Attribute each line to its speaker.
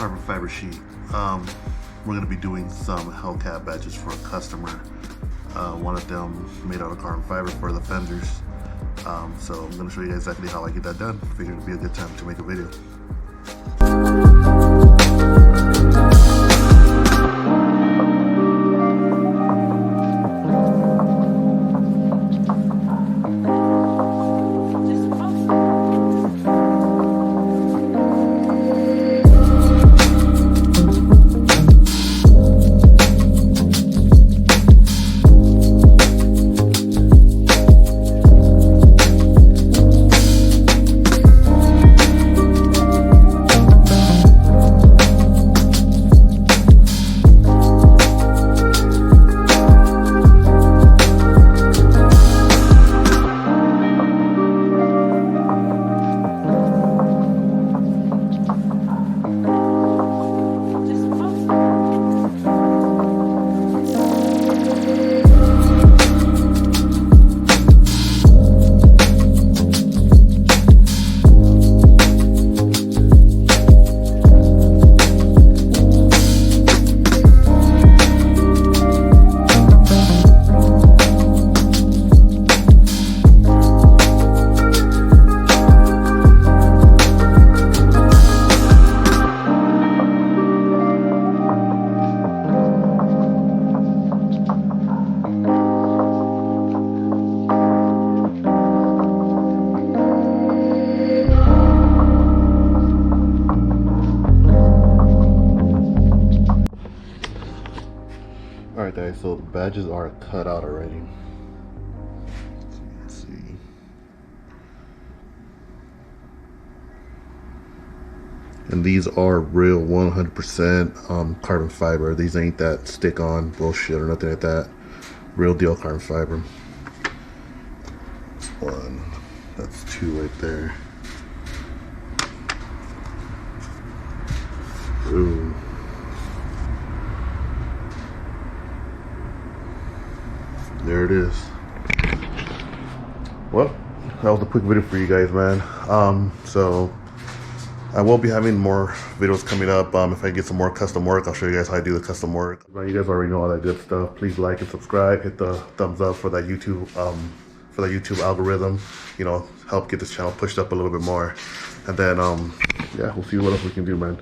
Speaker 1: carbon fiber sheet. We're going to be doing some Hellcat badges for a customer. One of them made out of carbon fiber for the fenders. So I'm going to show you guys exactly how I get that done. Figured it'd be a good time to make a video. Alright guys, so the badges are cut out already. Let's see. And these are real 100% carbon fiber. These ain't that stick-on bullshit or nothing like that. Real deal carbon fiber. That's one. That's two right there. Ooh. There it is. Well, that was a quick video for you guys, man. So I will be having more videos coming up. If I get some more custom work, I'll show you guys how I do the custom work. You guys already know all that good stuff. Please like and subscribe. Hit the thumbs up for that YouTube algorithm. You know, help get this channel pushed up a little bit more. And then yeah, we'll see what else we can do, man.